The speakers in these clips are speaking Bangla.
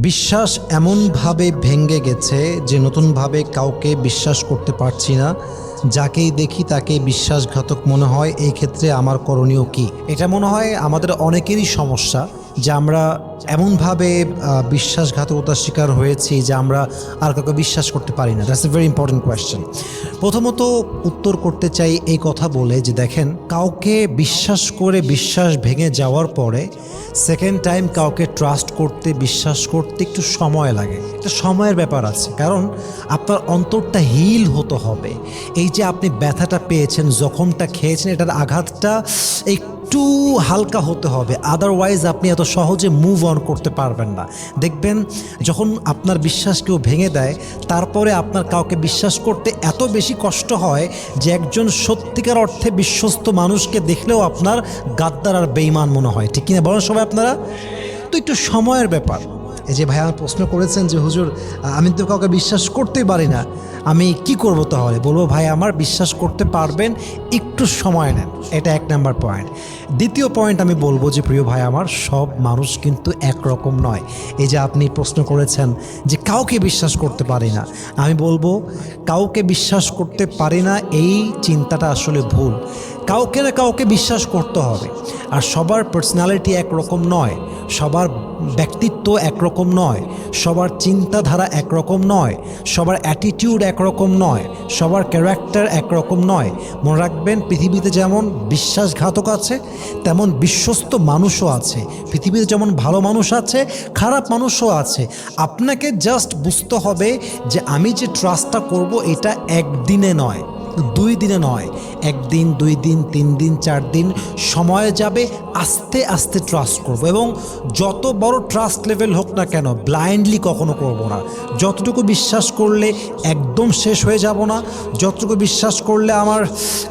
বিশ্বাস এমনভাবে ভেঙে গেছে যে নতুনভাবে কাউকে বিশ্বাস করতে পারছি না। যাকেই দেখি তাকে বিশ্বাসঘাতক মনে হয়। এই ক্ষেত্রে আমার করণীয় কি? এটা মনে হয় আমাদের অনেকেরই সমস্যা যে আমরা এমনভাবে বিশ্বাসঘাতকতার শিকার হয়েছি যে আমরা আর কাউকে বিশ্বাস করতে পারি না। That's a very important question. প্রথমত উত্তর করতে চাই এই কথা বলে যে দেখেন, কাউকে বিশ্বাস করে বিশ্বাস ভেঙে যাওয়ার পরে সেকেন্ড টাইম কাউকে ট্রাস্ট করতে, বিশ্বাস করতে একটু সময় লাগে। এটা সময়ের ব্যাপার আছে, কারণ আপনার অন্তরটা হিল হতে হবে। এই যে আপনি ব্যথাটা পেয়েছেন, জখমটা খেয়েছেন, এটার আঘাতটা একটু হালকা হতে হবে, আদারওয়াইজ আপনি এত সহজে মুভ অন করতে পারবেন না। দেখবেন যখন আপনার বিশ্বাস কেউ ভেঙে দেয়, তারপরে আপনার কাউকে বিশ্বাস করতে এত বেশি কষ্ট হয় যে একজন সত্যিকার অর্থে বিশ্বস্ত মানুষকে দেখলেও আপনার গাদ্দার আর বেঈমান মনে হয়। ঠিক কিনা বলেন সবাই আপনারা? তো একটু সময়ের ব্যাপার। এই যে ভাই আমার প্রশ্ন করেছেন যে হুজুর আমি তো কাউকে বিশ্বাস করতেই পারি না, আমি কি করব? তাহলে বলবো ভাই আমার বিশ্বাস করতে পারবেন, একটু সময় নেন। এটা এক নাম্বার পয়েন্ট। দ্বিতীয় পয়েন্ট আমি বলবো যে প্রিয় ভাই আমার, সব মানুষ কিন্তু একরকম নয়। এই যে আপনি প্রশ্ন করেছেন যে কাউকে বিশ্বাস করতে পারি না, আমি বলবো কাউকে বিশ্বাস করতে পারি না এই চিন্তাটা আসলে ভুল। কাউকে না কাউকে বিশ্বাস করতে হবে। আর সবার পার্সোনালিটি একরকম নয়, সবার ব্যক্তিত্ব একরকম নয়, সবার চিন্তাধারা একরকম নয়, সবার অ্যাটিটিউড একরকম নয়, সবার ক্যারেক্টার একরকম নয়। মনে রাখবেন, পৃথিবীতে যেমন বিশ্বাসঘাতক আছে তেমন বিশ্বস্ত মানুষও আছে। পৃথিবীতে যেমন ভালো মানুষ আছে, খারাপ মানুষও আছে। আপনাকে জাস্ট বুঝতে হবে যে আমি যে ট্রাস্টটা করব এটা একদিনে নয়, 2 দিনে নয়, 1 দিন, 2 দিন, 3 দিন, 4 দিন সময় যাবে। আস্তে আস্তে ট্রাস্ট করব, এবং যত বড় ট্রাস্ট লেভেল হোক না কেন ব্লাইন্ডলি কখনো করব না। যতটুকু বিশ্বাস করলে একদম শেষ হয়ে যাব না, যতটুকু বিশ্বাস করলে আমার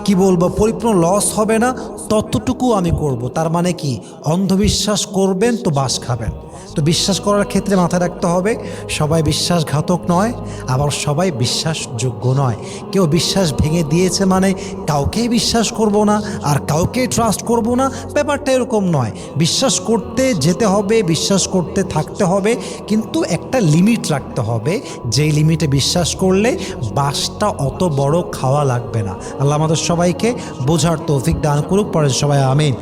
কি বলবো পরিপূর্ণ লস হবে না, ততটুকু আমি করব। তার মানে কি, অন্ধবিশ্বাস করবেন তো বাস খাবেন। তো বিশ্বাস করার ক্ষেত্রে মাথায় রাখতে হবে সবাই বিশ্বাসঘাতক নয়, আবার সবাই বিশ্বাসযোগ্য নয়। কেউ বিশ্বাস ভেঙে দিয়েছে মানে কাউকেই বিশ্বাস করব না আর কাউকেই ট্রাস্ট করব না, ব্যাপারটা এরকম নয়। বিশ্বাস করতে যেতে হবে, বিশ্বাস করতে থাকতে হবে, কিন্তু একটা লিমিট রাখতে হবে। যেই লিমিটে বিশ্বাস করলে বাসটা অত বড় খাওয়া লাগবে না। আল্লাহ আমাদের সবাইকে বোঝার তৌফিক দান করুক, পরে সবাই আমিন।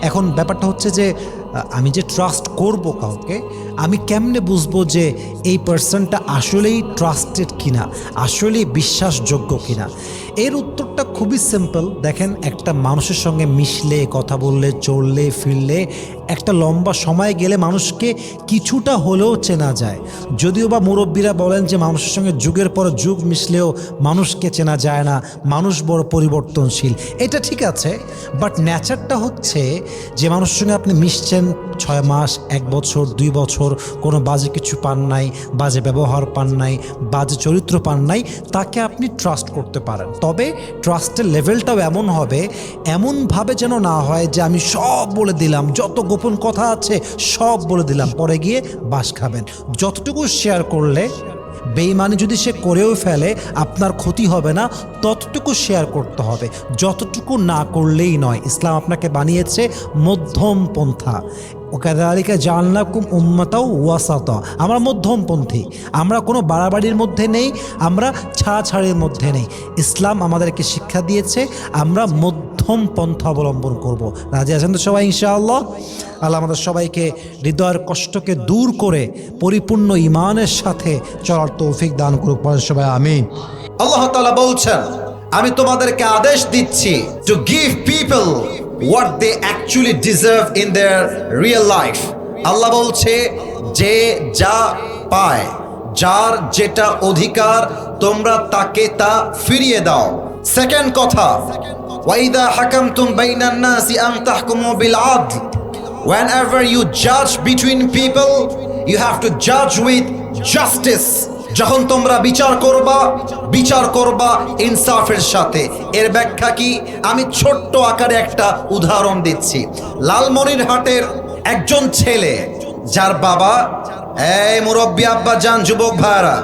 এখন ব্যাপারটা হচ্ছে যে আমি যে ট্রাস্ট করব কাউকে, আমি কেমনে বুঝবো যে এই পার্সনটা আসলেই ট্রাস্টেড কিনা, আসলেই বিশ্বাসযোগ্য কিনা? এর উত্তরটা খুবই সিম্পল। দেখেন, একটা মানুষের সঙ্গে মিশলে, কথা বললে, চললে, ফিরলে একটা লম্বা সময় গেলে মানুষকে কিছুটা হলেও চেনা যায়। যদিও বা মুরব্বীরা বলেন যে মানুষের সঙ্গে যুগের পর যুগ মিশলেও মানুষকে চেনা যায় না, মানুষ বড় পরিবর্তনশীল। এটা ঠিক আছে, বাট নেচারটা হচ্ছে যে মানুষের সঙ্গে আপনি মিশছেন 6 মাস, 1 বছর, 2 বছর, কোনো বাজে কিছু পান নাই, বাজে ব্যবহার পান নাই, বাজে চরিত্র পান নাই, তাকে আপনি ট্রাস্ট করতে পারেন। তবে ট্রাস্টের লেভেলটাও এমন হবে, এমনভাবে যেন না হয় যে আমি সব বলে দিলাম, যত গোপন কথা আছে সব বলে দিলাম, পরে গিয়ে বাস খাবেন। যতটুকু শেয়ার করলে, বেঈমানি যদি সে করেও ফেলে আপনার ক্ষতি হবে না, ততটুকু শেয়ার করতে হবে, যতটুকু না করলেই নয়। ইসলাম আপনাকে বানিয়েছে মধ্যম পন্থা। ওকাযালিকা জাআলনাকুম উম্মাতাও ওয়াসাতা। আমরা মধ্যমপন্থী, আমরা কোনো বাড়াবাড়ির মধ্যে নেই, আমরা ছাড়াছাড়ির মধ্যে নেই। ইসলাম আমাদেরকে শিক্ষা দিয়েছে আমরা মধ্যম পন্থা অবলম্বন করব। রাজি আছেন তো সবাই ইনশাআল্লাহ? আল্লাহ আমাদের সবাইকে হৃদয়ের কষ্টকে দূর করে পরিপূর্ণ ঈমানের সাথে চলার তৌফিক দান করুক, সবাই আমিন। আল্লাহ তাআলা বলছেন, আমি তোমাদেরকে আদেশ দিচ্ছি to give people what they actually deserve in their real life. আল্লাহ বলছে যে যা পায়, যার যেটা অধিকার, তোমরা তাকে তা ফিরিয়ে দাও। সেকেন্ড কথা, ওয়াইদা হাকামতুম বাইনান নাসি আন তাহকুমু বিল আদল। Whenever you judge between people, you have to judge with justice. যখন তোমরা বিচার করবা ইনসাফের সাথে। এর ব্যাখ্যা কি? আমি ছোট্ট আকারে একটা উদাহরণ দিচ্ছি। লালমনিরহাটের একজন ছেলে, যার বাবা, এই মুরব্বী আব্বা জান, যুবক ভাইরা,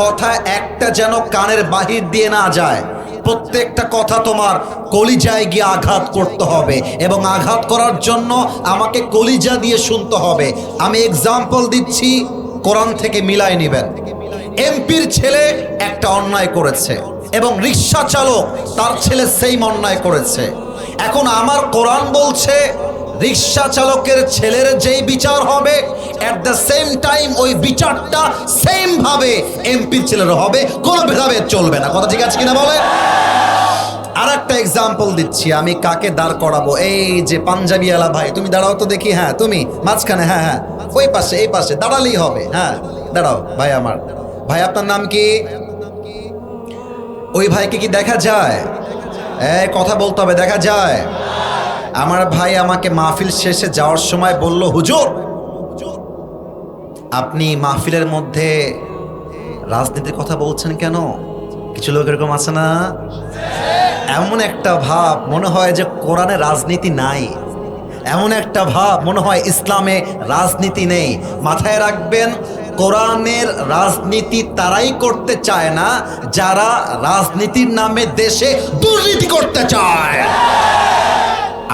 কথা একটা যেন কানের বাহির দিয়ে না যায়। প্রত্যেকটা কথা তোমার কলিজায় গিয়ে আঘাত করতে হবে, এবং আঘাত করার জন্য আমাকে কলিজা দিয়ে শুনতে হবে। আমি এক্সাম্পল দিচ্ছি, কোরআন থেকে মিলাই নেবেন। এমপির ছেলে একটা অন্যায় করেছে এবং রিক্সা চালক তার ছেলে সেম অন্যায় করেছে। এখন আমার কোরআন বলছে রিক্সা চালকের ছেলের যেই বিচার হবে এট দ্য সেম টাইম ওই বিচারটা সেম ভাবে এমপির ছেলের হবে, কোনো ভেদাভেদ চলবে না। কথা ঠিক আছে কিনা বলে? আর একটা এক্সাম্পল দিচ্ছি, আমি কাকে দাঁড় করাবো? এই যে পাঞ্জাবিওয়ালা ভাই, তুমি দাঁড়াও তো দেখি। হ্যাঁ তুমি মাঝখানে, হ্যাঁ হ্যাঁ ওই পাশে, এই পাশে দাঁড়ালেই হবে। হ্যাঁ দাঁড়াও ভাই আমার। ভাই আপনার নাম কি? ওই ভাইকে কি দেখা যায়? কথা বলতে হবে, দেখা যায়? আমার ভাই আমাকে মাহফিল শেষে যাওয়ার সময় বলল, হুজুর আপনি মাহফিলের মধ্যে রাজনীতির কথা বলছেন কেন? কিছু লোক এরকম আছে না, এমন একটা ভাব মনে হয় যে কোরআনে রাজনীতি নাই, এমন একটা ভাব মনে হয় ইসলামে রাজনীতি নেই। মাথায় রাখবেন, কোরআনের রাজনীতি তারাই করতে চায় না যারা রাজনীতির নামে দেশে দুর্নীতি করতে চায়।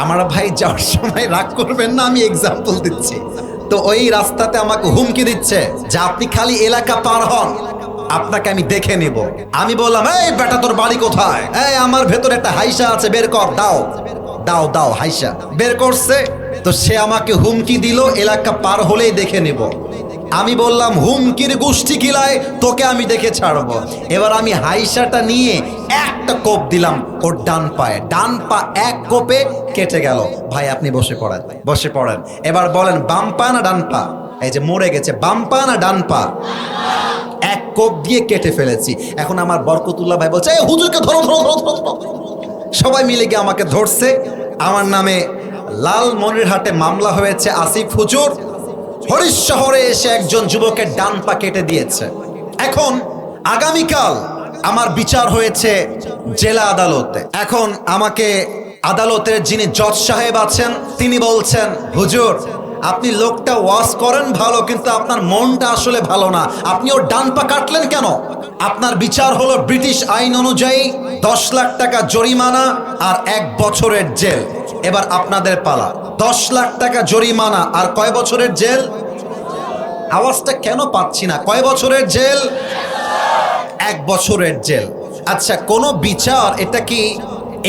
আমার ভাই যাওয়ার সময় রাগ করবেন না, আমি এক্সাম্পল দিচ্ছি। তো ওই রাস্তাতে আমাকে হুমকি দিচ্ছে যে আপনি খালি এলাকা পার হন, আপনাকে আমি দেখে নিব। আমি বললাম, এই বেটা তোর বাড়ি কোথায়? এই আমার ভেতরে একটা হাইসা আছে, বের কর, দাও দাও দাও। হাইসা বের করছে, তো সে আমাকে হুমকি দিল এলাকা পার হলেই দেখে নিব। আমি বললাম, হুমকির গোষ্ঠী কিলায়, তোকে আমি দেখে ছাড়বো। এবার আমি হাইসাটা নিয়ে একটা কোপ দিলাম ওর ডান পায়ে, ডান পা এক কোপে কেটে গেল। ভাই আপনি বসে পড়েন, বসে পড়েন। এবার বলেন বাম পা না ডান পা? এই যে মরে গেছে, বাম পা না ডান পা? এক কোপ দিয়ে কেটে ফেলেছি। এখন আমার বরকতুল্লাহ ভাই বলছে, এই হুজুরকে ধরো ধরো ধরো ধরো। সবাই মিলে গিয়ে আমাকে ধরছে। আমার নামে লালমনিরহাটে মামলা হয়েছে। আসিফ হুজুর হরিশ শহরে এসে একজন যুবকের ডান পা কেটে দিয়েছে। এখন আগামীকাল আমার বিচার হয়েছে জেলা আদালতে। এখন আমাকে আদালতের যিনি জজ সাহেব আছেন তিনি বলছেন, হুজুর আপনি লোকটা ওয়াজ করেন ভালো, কিন্তু আপনার মনটা আসলে ভালো না, আপনি ওর ডান পা কাটলেন কেন? আপনার বিচার হলো ব্রিটিশ আইন অনুযায়ী 10 লাখ টাকা জরিমানা আর 1 বছরের জেল। এবার আপনাদের পালা। 10 লাখ টাকা জরিমানা আর কয় বছরের জেল? আওয়াজটা কেন পাচ্ছি না? কয় বছরের জেল? 1 বছরের জেল। আচ্ছা, কোন বিচার এটা কি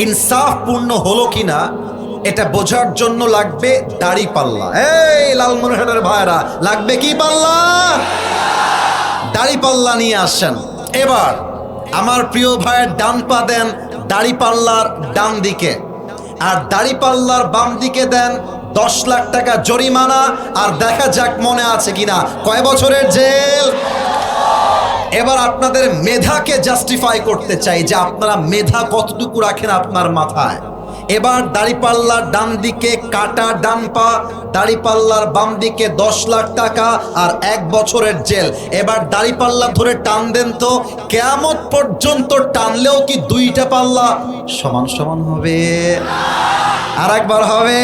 ইনসাফপূর্ণ হলো কিনা এটা বোঝার জন্য লাগবে দাড়ি পাল্লা। এই লালমনিরহাটের ভাইরা, লাগবে কি পাল্লা? দাড়ি পাল্লা নিয়ে আসেন। এবার আমার প্রিয় ভাইয়ের ডান পা দেন দাড়ি পাল্লার ডান দিকে, আর দাড়ি পাল্লার বাম দিকে দেন 10 লাখ টাকা জরিমানা, আর দেখা যাক মনে আছে কিনা কয় বছরের জেল। এবার আপনাদের মেধাকে জাস্টিফাই করতে চাই যে আপনারা মেধা কতটুকু রাখেন আপনার মাথায়। এবার দাড়িপাল্লার ডান দিকে কাটা ডান পা, দাড়িপাল্লার বাম দিকে 10 লাখ টাকা আর 1 বছরের জেল। এবার দাড়িপাল্লা ধরে টান দেন তো, কিয়ামত পর্যন্ত টানলেও কি দুইটা পাল্লা সমান সমান হবে? আর একবার হবে?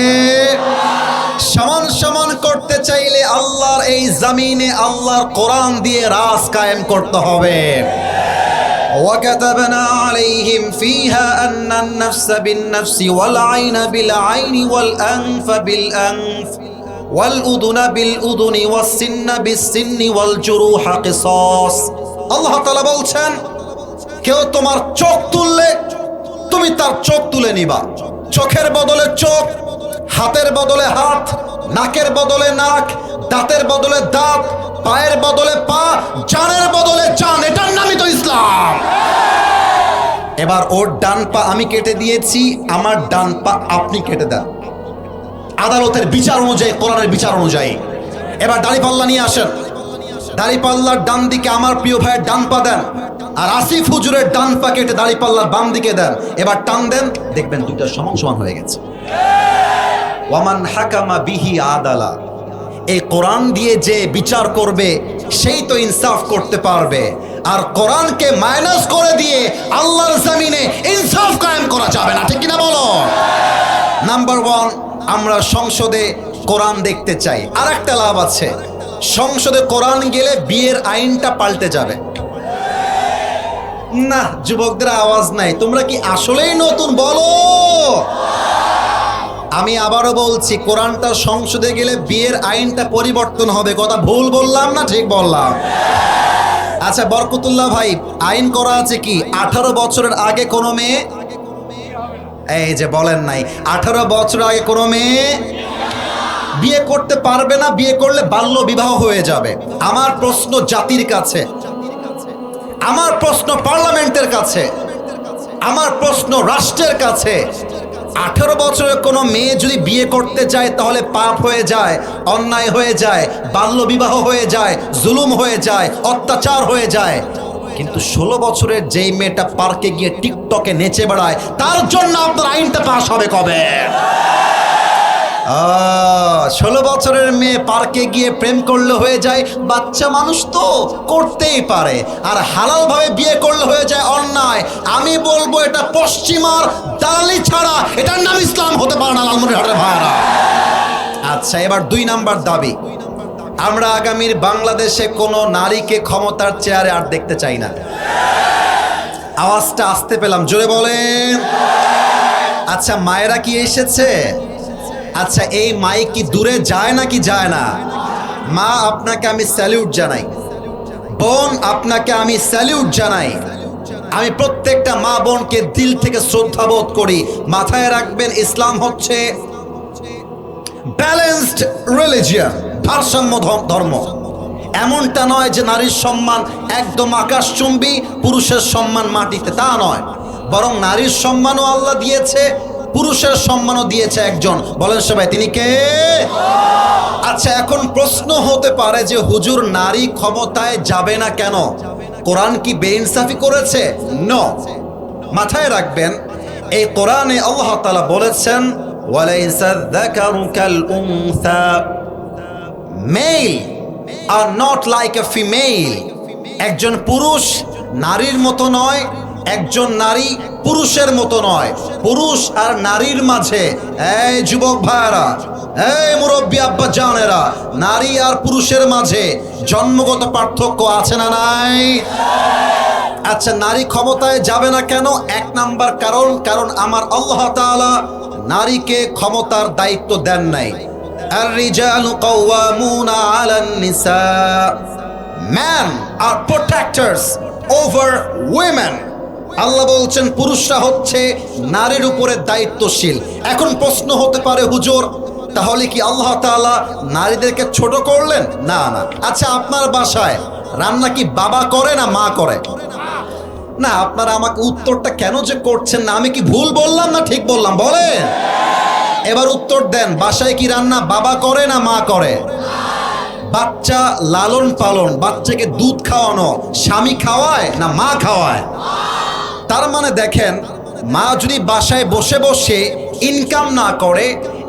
সমান সমান করতে চাইলে আল্লাহর এই জমিনে আল্লাহর কোরআন দিয়ে রাজ কায়েম করতে হবে। وكتبنا عليهم فيها أن النفس بالنفس والعين بالعين والأنف بالأنف والأذن بالأذن والسن بالسن والجروح قصاص। আল্লাহ তাআলা বলছেন, কেউ তোমার চোখ তুললে তুমি তার চোখ তুলে নিবা। চোখের বদলে চোখ, হাতের বদলে হাত, নাকের বদলে নাক, দাঁতের বদলে দাঁত, পায়ের বদলে পা, জানের বদলে জান। এটার নামই তো ইসলাম। এবার ওর ডান পা আমি কেটে দিয়েছি, আমার ডান পা আপনি কেটে দেন আদালতের বিচার অনুযায়ী, কোরআনের বিচার অনুযায়ী। এবার দাড়িপাল্লা নিয়ে আসেন, দাড়িপাল্লার ডান দিকে আমার প্রিয় ভাইয়ের ডান পা দেন, আর আসিফ হুজুরের ডান পা কেটে দাড়িপাল্লার বাম দিকে দেন। এবার টান দেন, দেখবেন দুইটা সমান সমান হয়ে গেছে। ওয়ামান হাকামা বিহি আদালা। এই কোরআন দিয়ে যে বিচার করবে সেই তো ইনসাফ করতে পারবে, আর কোরআনকে মাইনাস করে দিয়ে আল্লাহর জমিনে ইনসাফ কায়েম করা যাবে না, ঠিক কিনা বলো? নাম্বার 1, আমরা সংসদে কোরআন দেখতে চাই। আর একটা লাভ আছে, সংসদে কোরআন গেলে বিয়ের আইনটা পাল্টে যাবে। না, যুবকদের আওয়াজ নাই, তোমরা কি আসলেই নতুন? বলো আমি আবারও বলছি, কোরআনটা সংসদে গেলে বিয়ের আইনটা পরিবর্তন হবে। কথা ভুল বললাম না ঠিক বললাম? আচ্ছা বরকতুল্লাহ ভাই, আইন করা আছে কি 18 বছরের আগে কোনো মেয়ে, এই যে বলেন নাই 18 বছর আগে কোনো মেয়ে বিয়ে করতে পারবে না, বিয়ে করলে বাল্য বিবাহ হয়ে যাবে। আমার প্রশ্ন জাতির কাছে, আমার প্রশ্ন পার্লামেন্টের কাছে, আমার প্রশ্ন রাষ্ট্রের কাছে, 18 বছরের কোনো মেয়ে যদি বিয়ে করতে যায় তাহলে পাপ হয়ে যায়, অন্যায় হয়ে যায়, বাল্য বিবাহ হয়ে যায়, জুলুম হয়ে যায়, অত্যাচার হয়ে যায়। কিন্তু 16 বছরের যেই মেয়েটা পার্কে গিয়ে টিকটকে নেচে বেড়ায়, তার জন্য আপনার আইনটা পাস হবে কবে? 16 বছরের মেয়ে পার্কে গিয়ে প্রেম করলে হয়ে যায়, বাচ্চা মানুষ তো করতেই পারে, আর হালাল ভাবে বিয়ে করলে হয়ে যায় অন্যায়। আমি বলবো এটা পশ্চিমার দালালি ছাড়া এটার নাম ইসলাম হতে পারে না লালমনিরহাটের ভাইরা। আচ্ছা, এবার 2 নাম্বার দাবি, আমরা আগামীর বাংলাদেশে কোনো নারীকে ক্ষমতার চেয়ারে আর দেখতে চাই না। আওয়াজটা আসতে পেলাম, জোরে বলেন। আচ্ছা মায়েরা কি এসেছে? আচ্ছা এই মাইক কি দূরে যায় নাকি যায় না? মা আপনাকে আমি স্যালিউট জানাই, বোন আপনাকে আমি স্যালিউট জানাই। আমি প্রত্যেকটা মা বোনকে দিল থেকে শ্রদ্ধা বোধ করি। মাথায় রাখবেন, ইসলাম হচ্ছে ব্যালেন্সড রিলিজিয়ন, ভারসাম্য ধর্ম। এমনটা নয় যে নারীর সম্মান একদম আকাশচুম্বী, পুরুষের সম্মান মাটিতে, তা নয়। বরং নারীর সম্মানও আল্লাহ দিয়েছে, পুরুষের সম্মানও দিয়েছে একজন। বলেন সবাই, তিনি কে? আচ্ছা এখন প্রশ্ন হতে পারে যে হুজুর নারী ক্ষমতায় যাবে না কেন? কোরআন কি বেইনসাফি করেছে? নো। মাথায় রাখবেন, এই কোরআনে আল্লাহ তাআলা বলেছেন ওয়ালাইসা যাকারু কাল উনসা, male are not like a female. একজন পুরুষ নারীর মতো নয়, একজন নারী পুরুষের মতো নয়। পুরুষ আর নারীর মাঝে, এই যুবক ভাইরা, এই মুরব্বী আব্বা জানেরা, নারী আর পুরুষের মাঝে জন্মগত পার্থক্য আছে না নাই? আচ্ছা নারী ক্ষমতায় যাবে না কেন? 1 নাম্বার কারণ আমার আল্লাহ তাআলা নারীকে ক্ষমতার দায়িত্ব দেন নাই। আর-রিজালু কাওয়ামুনা আলান নিসা, men are protectors over women। আল্লাহ বলছেন পুরুষরা হচ্ছে নারীর উপরে দায়িত্বশীল। এখন প্রশ্ন হতে পারে হুজুর তাহলে কি আল্লাহ তাআলা নারীদেরকে ছোট করলেন? না না। আচ্ছা আপনার বাসায় রান্না কি বাবা করে না মা করে? না। আপনারা আমাকে উত্তরটা কেন যে করছেন না? আমি কি ভুল বললাম না ঠিক বললাম? বলেন এবার উত্তর দেন, বাসায় কি রান্না বাবা করে না মা করে? বাচ্চা লালন পালন, বাচ্চাকে দুধ খাওয়ানো স্বামী খাওয়ায় না মা খাওয়ায়? তার মানে দেখেন, মা যদি বাসায় বসে বসে ইনকাম না করে,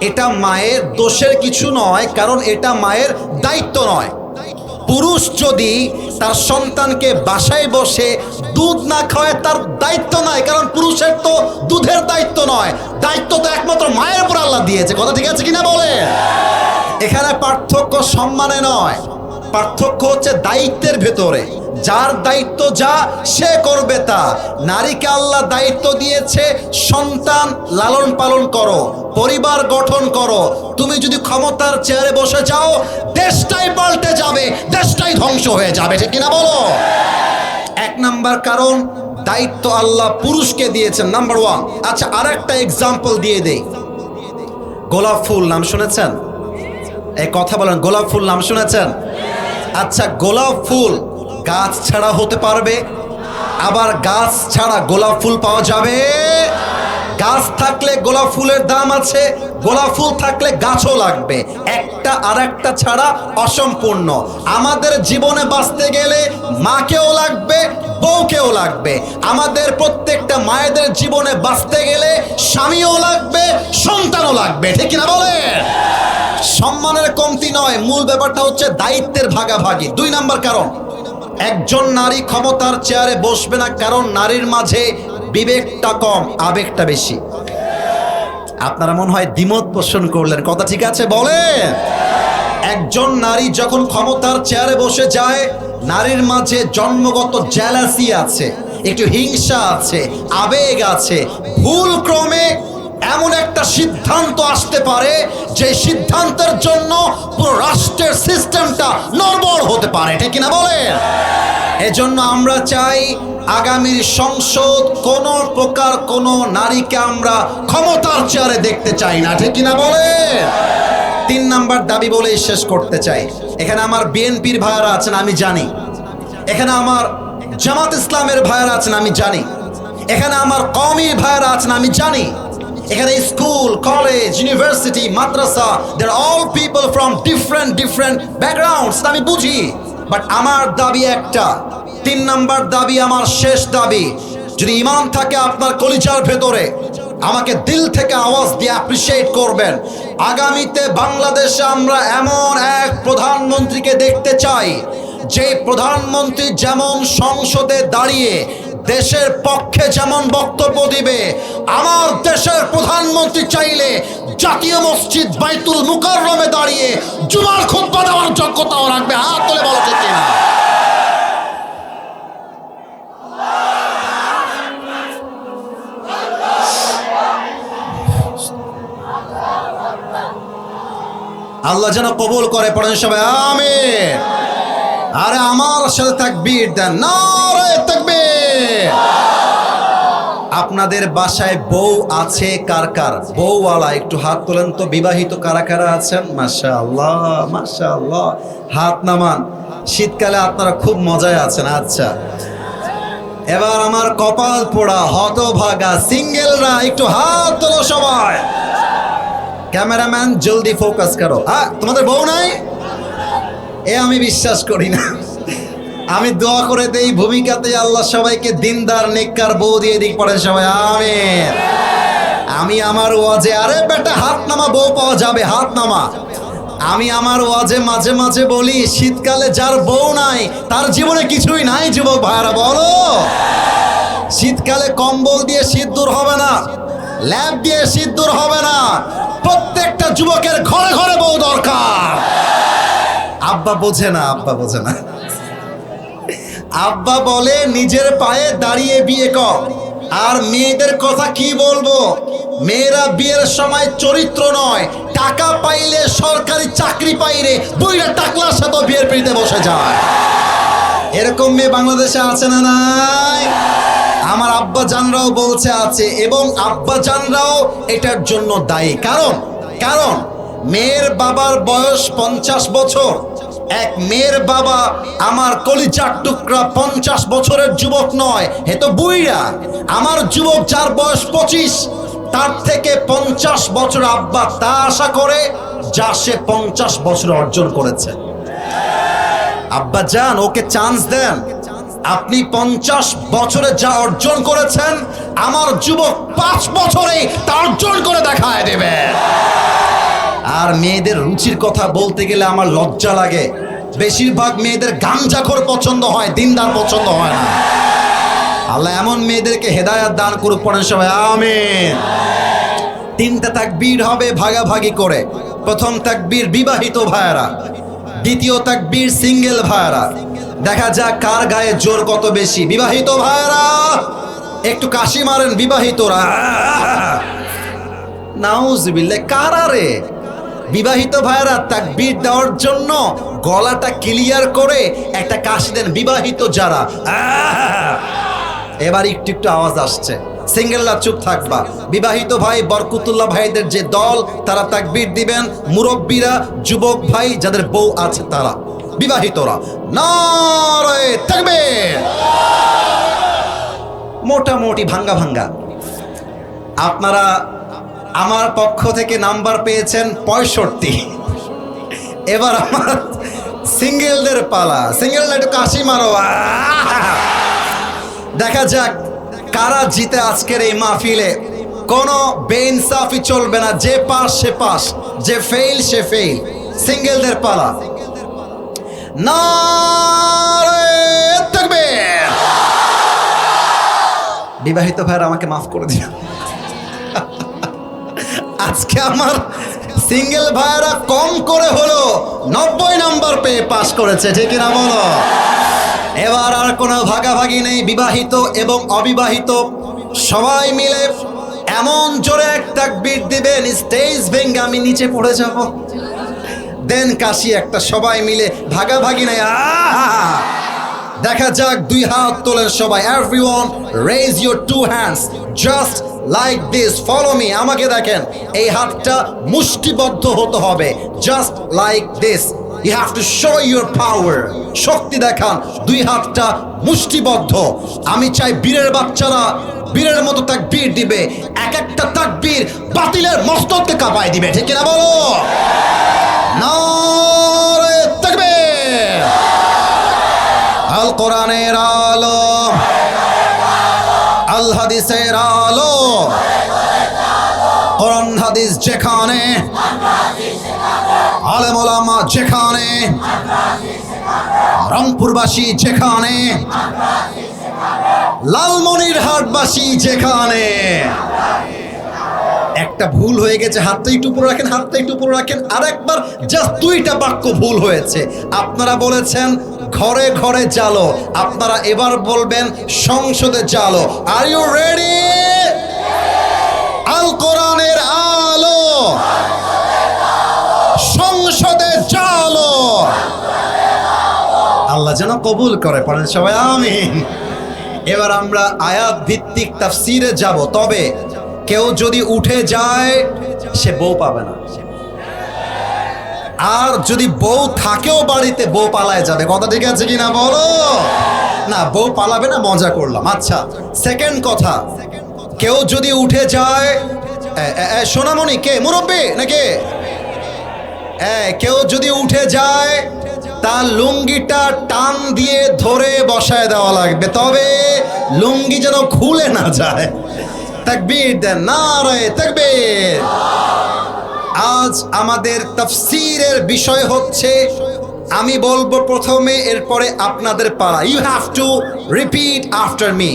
এটা মায়ের দোষের কিছু নয়, কারণ এটা মায়ের দায়িত্ব নয়। পুরুষ যদি তার সন্তানকে বাসায় বসে দুধ না খাওয়ায়, তার দায়িত্ব নয়, কারণ পুরুষের তো দুধের দায়িত্ব নয়, দায়িত্ব তো একমাত্র মায়ের উপর আল্লাহ দিয়েছে। কথা ঠিক আছে কিনা বলে? এখানে পার্থক্য সম্মানে নয়, পার্থক্য হচ্ছে দায়িত্বের ভেতরে। যার দায়িত্ব যা সে করবে তা। নারীকে আল্লাহ দায়িত্ব দিয়েছে সন্তান লালন পালন করো, পরিবার গঠন করো। তুমি যদি ক্ষমতার চেয়ারে বসে যাও, দেশটাই পাল্টে যাবে, দেশটাই ধ্বংস হয়ে যাবে, ঠিক কিনা বলো? 1 নাম্বার কারণ, দায়িত্ব আল্লাহ পুরুষকে দিয়েছেন, নাম্বার 1। আচ্ছা আরেকটা এক্সাম্পল দিয়ে দেই। গোলাপ ফুল নাম শুনেছেন? এই কথা বলেন, গোলাপ ফুল নাম শুনেছেন? আচ্ছা গোলাপ ফুল গাছ ছাড়া হতে পারবে? আবার গাছ ছাড়া গোলাপ ফুল পাওয়া যাবে? গাছ থাকলে গোলাপ ফুলের দাম আছে, গোলাপ ফুল থাকলে গাছও লাগবে। একটা আর একটা ছাড়া অসম্পূর্ণ। আমাদের জীবনে বাঁচতে গেলে মাকেও লাগবে, বউকেও লাগবে। আমাদের প্রত্যেকটা মায়েদের জীবনে বাঁচতে গেলে স্বামীও লাগবে, সন্তানও লাগবে, ঠিক না বলে? সম্মানের কমতি নয়, মূল ব্যাপারটা হচ্ছে দায়িত্বের ভাগাভাগি। 2 নাম্বার কারণ, একজন নারী ক্ষমতার চেয়ারে বসবে না, কারণ নারীর মাঝে বিবেকটা কম, আবেগটা বেশি। আপনারা মনে হয় দ্বিমত পোষণ করলেন, কথা ঠিক আছে বলেন? একজন নারী যখন ক্ষমতার চেয়ারে বসে যায়, নারীর মাঝে জন্মগত জেলাসি আছে, একটু হিংসা আছে, আবেগ আছে। ভুল ক্রমে এমন একটা সিদ্ধান্ত আসতে পারে যে সিদ্ধান্তের জন্য পুরো রাষ্ট্রের সিস্টেমটা নড়বড় হতে পারে, ঠিক কিনা বলেন? এজন্য আমরা চাই আগামীর সংসদ কোন প্রকার কোন নারীকে আমরা ক্ষমতার চেয়ারে দেখতে চাই না, ঠিক কিনা বলেন? 3 নাম্বার দাবি বলেই শেষ করতে চাই। এখানে আমার বিএনপির ভাইয়েরা আছেন, আমি জানি। এখানে আমার জামাত ইসলামের ভাইয়েরা আছেন, আমি জানি। এখানে আমার কওমির ভাইয়েরা আছেন, আমি জানি। এখানে স্কুল, কলেজ, ইউনিভার্সিটি, মাদ্রাসা, there all people from different backgrounds, আমি বুঝি। বাট আমার দাবি একটা, 3 নাম্বার দাবি, আমার শেষ দাবি, যদি ঈমান থাকে আপনার কলিজার ভেতরে, আমাকে দিল থেকে আওয়াজ দিয়ে অ্যাপ্রিশিয়েট করবেন। আগামীতে বাংলাদেশে আমরা এমন এক প্রধানমন্ত্রীকে দেখতে চাই যে প্রধানমন্ত্রী যেমন সংসদে দাঁড়িয়ে দেশের পক্ষে যেমন বক্তব্য দিবে, আমার দেশের প্রধানমন্ত্রী চাইলে জাতীয় মসজিদ বাইতুল মুকাররমে দাঁড়িয়ে জুমার খুতবা দেওয়ার যোগ্যতাও রাখবে। হাত তুলে বলো ঠিক কিনা? আল্লাহ যেন কবুল করে, পড়েন সবাই আমিন। আরে আমার সাথে তাকবীর দেন, নারে তাকবীর। আপনাদের বাসায় বউ আছে কার কার? বউওয়ালা একটু হাত তোলেন তো। বিবাহিত কারা কারা আছেন? মাশাআল্লাহ মাশাআল্লাহ, হাত নামান। শীতকালে আপনারা খুব মজায় আছেন। আচ্ছা, এবার আমার কপাল পোড়া হতভাগা সিঙ্গেলরা একটু হাত তোলো সবাই। ক্যামেরাম্যান জলদি ফোকাস করো। তোমাদের বউ নাই? এ আমি বিশ্বাস করি না। আমি দোয়া করে দেই ভূমিকাতে আল্লাহ সবাইকে দিনদার নেককার বউ দিয়ে দিক, পড়ে সবাই আমিন। আমি আমার ওয়াজে, আরে বেটা হাত নামা, বউ পাওয়া যাবে, হাত নামা। আমি আমার ওয়াজে মাঝে মাঝে বলি, শীতকালে যার বউ নাই তার জীবনে কিছুই নাই। যুবক ভাইরা বলো, শীতকালে কম্বল দিয়ে শীত দূর হবে না, ল্যাব দিয়ে শীত দূর হবে না। প্রত্যেকটা যুবকের ঘরে ঘরে বউ দরকার। আব্বা বোঝে না, আব্বা বোঝে না। আব্বা বলে নিজের পায়ে দাঁড়িয়ে বিয়ে কর। আর মেয়েদের কথা কি বলবো, মেয়েরা বিয়ের সময় চরিত্র নয়, টাকা পাইলে, সরকারি চাকরি পাইলে বইরা টাকলার সাথে বিয়ের পিড়িতে বসে যায়। এরকম মেয়ে বাংলাদেশে আছে না নাই? আমার আব্বা জানরাও বলছে আছে, এবং আব্বা জানরাও এটার জন্য দায়ী। কারণ মেয়ের বাবার বয়স 50 বছর। এক মেয়ের বাবা আমার কলিজার টুকরা 50 বছরের যুবক নয়, হে তো বুইড়া। আমার যুবক যার বয়স 25, তার থেকে 50 বছর আব্বা তা আশা করে যা সে 50 বছর অর্জন করেছে। আব্বা যান, ওকে চান্স দেন। আপনি 50 বছরে যা অর্জন করেছেন, আমার যুবক 5 বছরেই তা অর্জন করে দেখায় দেবে। আর মেয়েদের রুচির কথা বলতে গেলে আমার লজ্জা লাগে। বেশিরভাগ মেয়েদের গাঞ্জাখোর পছন্দ হয়, দিনদার পছন্দ হয় না। আল্লাহ এমন মেয়েদেরকে হেদায়েত দান করুক, পড়েন সবাই আমিন। 3টা তাকবীর হবে ভাগাভাগি করে। প্রথম তাকবীর বিবাহিত ভাইয়েরা, দ্বিতীয় তাকবীর সিঙ্গেল ভাইয়েরা। দেখা যাক কার গায়ে জোর কত বেশি। বিবাহিত ভাইয়েরা একটু কাশি মারেন। বিবাহিতরা নাউজুবিল্লাহ, কারা রে? বিবাহিত ভাইয়েরা তাকবীর দেওয়ার জন্য গলাটা ক্লিয়ার করে একটা কাশি দেন। বিবাহিত যারা, এবার একটু একটু আওয়াজ আসছে। সিঙ্গেলরা চুপ থাকবা। বিবাহিত ভাই বরকতুল্লাহ ভাইদের যে দল, তারা তাকবীর দিবেন। মুরব্বীরা, যুবক ভাই যাদের বউ আছে তারা। বিবাহিতরা নারে তাকবীর। মোটামুটি ভাঙ্গা ভাঙ্গা। আপনারা আমার পক্ষ থেকে নাম্বার পেয়েছেন 65। এবার আমার সিঙ্গেলদের পালা। সিঙ্গেলরা একটু কাশি মারো। দেখা যাক কারা জিতে আজকের এই মাহফিলে। কোনো বেইনসাফি চলবে না, যে পাস সে পাস, যে ফেল সে ফেল। সিঙ্গেলদের পালা। নারে তাকবীর। বিবাহিত ভাইরা আমাকে মাফ করে দিও। আজকে আমার সিঙ্গেল ভাইরা কম করে হলো 90 নাম্বার পেয়ে পাস করেছে, ঠিক না বলো? এবার আর কোনো ভাগাভাগি নেই। বিবাহিত এবং অবিবাহিত সবাই মিলে এমন জোরে এক তাকবীর দিবেন স্টেজ ভেঙে আমি নিচে পড়ে যাব। দেন কাশি একটা, সবাই মিলে ভাগাভাগি নাই। দেখা যাক, দুই হাত তোলেন সবাই। Everyone raise your two hands just like this, follow me. আমাকে দেখেন, এই হাতটা মুষ্টিবদ্ধ হতে হবে, just like this. You have to show your power. শক্তি দেখান, দুই হাতটা মুষ্টিবদ্ধ। আমি চাই বীরের বাচ্চারা বীরের মতো তাকবীর দিবে। এক একটা তাকবীর বাতিলের মস্তককে কাঁপায় দিবে, ঠিক কিনা বলো? নারে তাকবীর। আল কোরআনের আলো, আল হাদিসের আলো, কোরআন হাদিস যেখানে, আলেম ওলামা যেখানে, রংপুরবাসী যেখানে, লালমনিরহাটবাসী যেখানে। একটা ভুল হয়ে গেছে, হাতটা একটু উপরে রাখেন, হাতটা একটু উপরে রাখেন। আর একবার জাস্ট দুইটা বাক্য ভুল হয়েছে। আপনারা বলেছেন ঘরে ঘরে জালো, আপনারা এবার বলবেন সংসদে জালো। Are you ready? আল কোরআনের আলো, সংসদে জালো। আল্লাহ যেন কবুল করে, পড়েন সবাই আমিন। এবার আমরা আয়াত ভিত্তিক তাফসীরে যাব। তবে কেউ যদি উঠে যায় সে বউ পাবে না, আর যদি বউ থাকেও বাড়িতে বউ পালায় যাবে। কথা ঠিক আছে কিনা বলো? না, বউ পালাবে না, মজা করলাম। আচ্ছা, সেকেন্ড কথা, কেউ যদি উঠে যায়, সোনামণি কে, মুরব্বী নাকি? কেউ যদি উঠে যায় তার লুঙ্গিটা টান দিয়ে ধরে বসায় দেওয়া লাগবে, তবে লুঙ্গি যেন খুলে না যায়। তাকবীর দেন, নারে তাকবীর। আজ আমাদের তাফসীরের বিষয় হচ্ছে, আমি বলবো প্রথমে, এরপরে আপনাদের পালা। You have to repeat after me.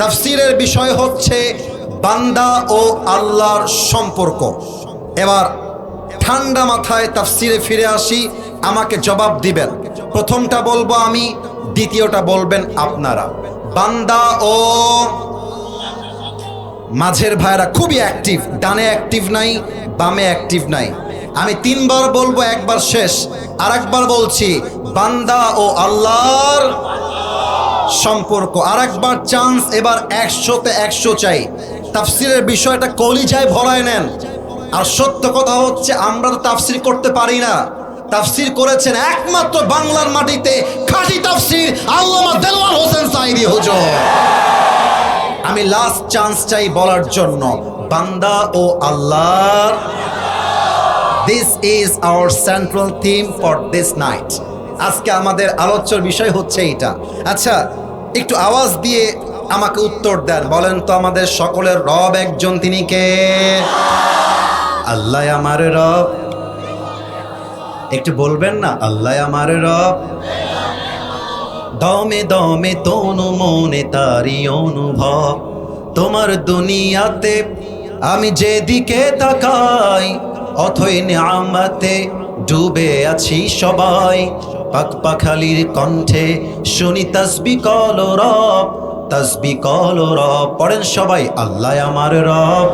তাফসীরের বিষয় হচ্ছে বান্দা ও আল্লাহর সম্পর্ক। এবার ঠান্ডা মাথায় তাফসীরে ফিরে আসি, আমাকে জবাব দিবেন। প্রথমটা বলবো আমি, দ্বিতীয়টা বলবেন আপনারা। বান্দা ও মাঝের ভাইরা খুবই অ্যাক্টিভ, ডানে অ্যাক্টিভ নাই, বামে অ্যাক্টিভ নাই। আমি তিনবার বলবো, একবার শেষ। আর একবার বলছি, বান্দা ও আল্লাহর সম্পর্ক। আর একবার চান্স, এবার 100-তে 100 চাই। তাফসীরের বিষয়টা কলিজায় ভরায় নেন। আর সত্য কথা হচ্ছে, আমরা তো তাফসীর করতে পারি না। তাফসীর করেছেন একমাত্র বাংলার মাটিতে খাঁটি তাফসীর আল্লামা দেলওয়ার হোসেন সাঈদী হুজুর। আমি লাস্ট চান্স চাই বলার জন্য, বান্দা ও Allah. This is our central theme for this night. আজকে আমাদের আলোচ্যর বিষয় হচ্ছে এটা। আচ্ছা, একটু আওয়াজ দিয়ে আমাকে উত্তর দেন। বলেন তো, আমাদের সকলের রব একজন, তিনি কে? আল্লাহ আমার রব। একটু বলবেন না, আল্লাহ আমার রব। দমে দমে তনু মনে তারি অনুভব, তোমার দুনিয়াতে আমি যেদিকে তাকাই, অথই নিয়ামতে ডুবে আছি সবাই। পাক পাখালির কণ্ঠে শুনি তাসবিহ কলো রব, তাসবিহ কলো রব। পড়েন সবাই, আল্লাহ আমার রব।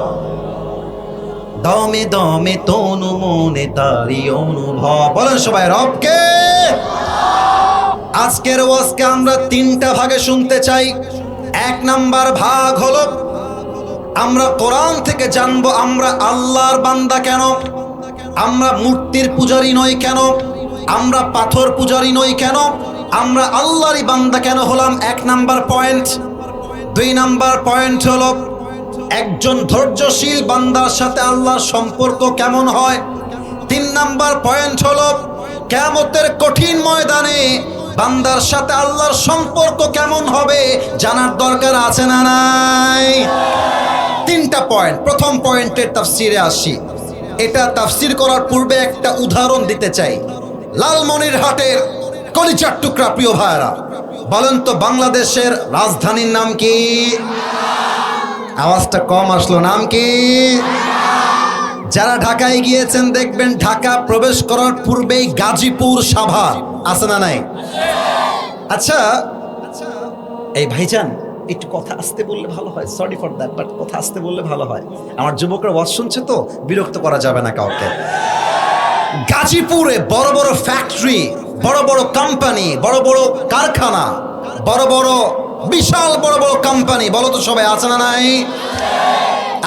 দমে দমে তনু মনে তারি অনুভব। বলেন সবাই, রবকে। আজকের ওয়াজকে আমরা 3টা ভাগে শুনতে চাই। 1 নাম্বার ভাগ হলো, আমরা কোরআন থেকে জানবো আমরা আল্লাহর বান্দা কেন, আমরা মূর্তির পূজারী নই কেন, আমরা পাথর পূজারী নই কেন, আমরা আল্লাহরই বান্দা কেন হলাম। 1 নাম্বার পয়েন্ট। 2 নাম্বার পয়েন্ট হলো, একজন ধৈর্যশীল বান্দার সাথে আল্লাহর সম্পর্ক কেমন হয়। 3 নাম্বার পয়েন্ট হলো, কিয়ামতের কঠিন ময়দানে বান্দার সাথে আল্লাহর সম্পর্ক কেমন হবে জানার দরকার আছে না নাই? 3টা পয়েন্ট। প্রথম পয়েন্টের তাফসীরে আসি। এটা তাফসীর করার পূর্বে একটা উদাহরণ দিতে চাই। লালমনিরহাটের কলিজার টুকরা প্রিয় ভাইরা, বলেন তো বাংলাদেশের রাজধানীর নাম কি? আওয়াজটা কম আসলো, নাম কি? যারা ঢাকায় গিয়েছেন দেখবেন ঢাকা প্রবেশ করার পূর্বেই গাজীপুর সাভার আছে না নাই? আচ্ছা, এই ভাইজান একটু কথা আস্তে বললে ভালো হয়, সরি ফর দ্যাট, বাট কথা আস্তে বললে ভালো হয়। আমার যুবকরা ওয়াজ শুনছে তো, বিরক্ত করা যাবে না কাউকে। গাজীপুরে বড় বড় ফ্যাক্টরি, বড় বড় কোম্পানি, বড় বড় কারখানা, বড় বড় বিশাল বড় বড় কোম্পানি, বলো তো সবাই আছে না নাই?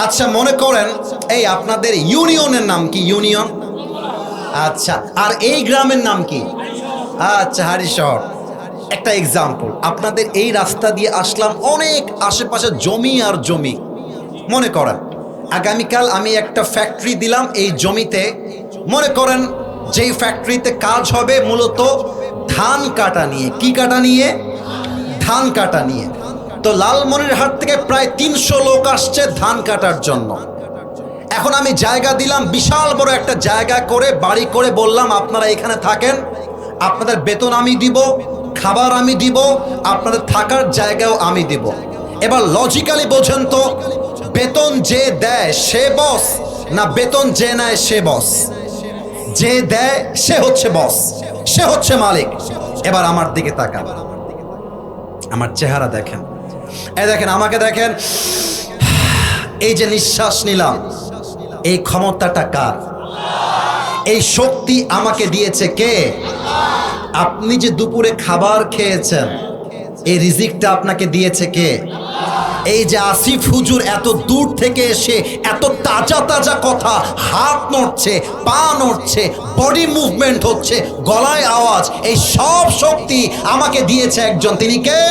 আচ্ছা মনে করেন এই আপনাদের ইউনিয়নের নাম কি? ইউনিয়ন। আচ্ছা, আর এই গ্রামের নাম কি? আচ্ছা, হারিশহর। একটা এক্সাম্পল, আপনাদের এই রাস্তা দিয়ে আসলাম, অনেক আশেপাশে জমি আর জমি। মনে করেন আগামীকাল আমি একটা ফ্যাক্টরি দিলাম এই জমিতে। মনে করেন যেই ফ্যাক্টরিতে কাজ হবে মূলত ধান কাটা নিয়ে। কি কাটা নিয়ে? ধান কাটা নিয়ে। তো লালমনিরহাট থেকে প্রায় 300 লোক আসছে ধান কাটার জন্য। এখন আমি জায়গা দিলাম, বিশাল বড় একটা জায়গা করে বাড়ি করে, বললাম আপনারা এখানে থাকেন, আপনাদের বেতন আমি দিব, খাবার আমি দিব, আপনাদের থাকার জায়গাও আমি দিব। এবার লজিক্যালি বোঝেন তো, বেতন যে দেয় সে বস, না বেতন যে নেয় সে বস? যে দেয় সে হচ্ছে বস, সে হচ্ছে মালিক। এবার আমার দিকে তাকান, আমার চেহারা দেখেন, এই দেখেন, আমাকে দেখেন, এই যে নিঃশ্বাস নিলাম, এই ক্ষমতাটা কার? এই শক্তি আমাকে দিয়েছে কে? আপনি যে দুপুরে খাবার খেয়েছেন, এই রিজিকটা আপনাকে দিয়েছে কে? এই যে আসিফ হুজুর এত দূর থেকে এসে এত তাজা তাজা কথা, হাত নড়ছে, পা নড়ছে, বডি মুভমেন্ট হচ্ছে, গলায় আওয়াজ, এই সব শক্তি আমাকে দিয়েছে একজন, তিনি কে?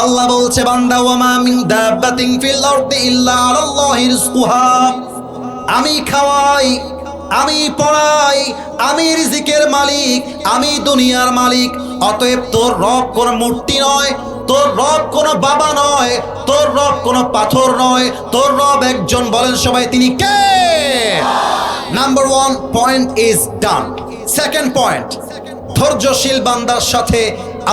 আল্লাহ বলছে, বান্দা ওয়ামা মিন দাব্বাতিন ফিল আরদি ইল্লা আলাল্লাহি রিজকুহা। আমি খাওয়াই, আমি পড়াই, আমি রিজিকের মালিক, আমি দুনিয়ার মালিক। অতএব তোর রব কোনো মূর্তি নয়, তোর রব কোনো বাবা নয়, তোর রব কোনো পাথর নয়, তোর রব একজন। বলেন সবাই, তিনি কে? Number 1 point is done. Second point, ধৈর্যশীল বান্দার সাথে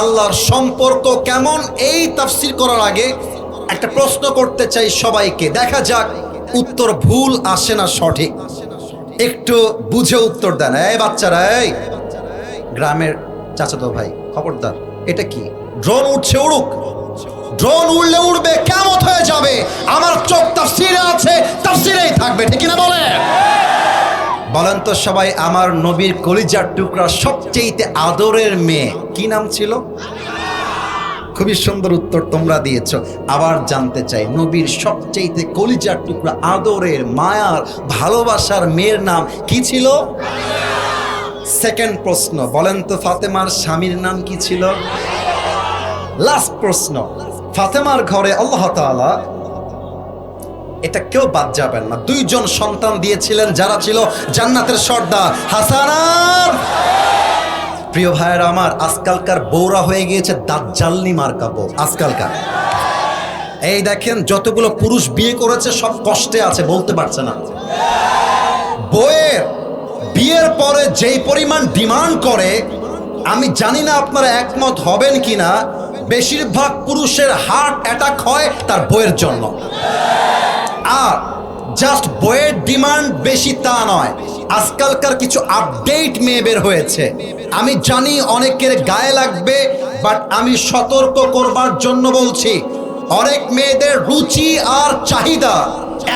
আল্লাহর সম্পর্ক কেমন, এই তাফসীর করার আগে একটা প্রশ্ন করতে চাই সবাইকে, দেখা যাক উত্তর ভুল আসে না সঠিক। একটু বুঝে উত্তর দেন। এই বাচ্চারা, এই গ্রামের চাচাতো ভাই, খবরদার, এটা কি? ড্রোন উঠছে, উড়ুক, ড্রোন উড়লে উড়বে, কিয়ামত হয়ে যাবে। আমার চোখ তাফসীরে আছে, তাফসীরেই থাকবে, ঠিক না? বলেন তো সবাই, আমার নবীর কলিজার টুকরা সবচেয়ে আদরের মেয়ে কি নাম ছিল? খুবই সুন্দর উত্তর তোমরা দিয়েছো। আবার জানতে চাই, নবীর সবচেয়ে কলিজার টুকরা, আদরের, মায়ার, ভালোবাসার মেয়ের নাম কি ছিল? সেকেন্ড প্রশ্ন, বলেন তো ফাতেমার স্বামীর নাম কি ছিল? লাস্ট প্রশ্ন, ফাতেমার ঘরে আল্লাহ তাআলা, এটা কেউ বাদ যাবেন না, 2 জন সন্তান দিয়েছিলেন যারা ছিল জান্নাতের সর্দার, হাসান আর। প্রিয় ভাইয়েরা আমার, আজকালকার বউরা হয়ে গিয়েছে দাজ্জালনি মার্কা বউ। আজকালকার এই দেখেন, যতগুলো পুরুষ বিয়ে করেছে সব কষ্টে আছে, বলতে পারছে না। বউয়ের বিয়ের পরে যেই পরিমাণ ডিমান্ড করে, আমি জানি না আপনারা একমত হবেন কিনা, বেশিরভাগ পুরুষের হার্ট অ্যাটাক হয় তার বউয়ের জন্য। আর জাস্ট বইয়ের ডিমান্ড বেশি তা নয়, আজকালকার কিছু আপডেট মেয়ে বের হয়েছে। আমি জানি অনেকের গায়ে লাগবে, বাট আমি সতর্ক করবার জন্য বলছি, অনেক মেয়েদের রুচি আর চাহিদা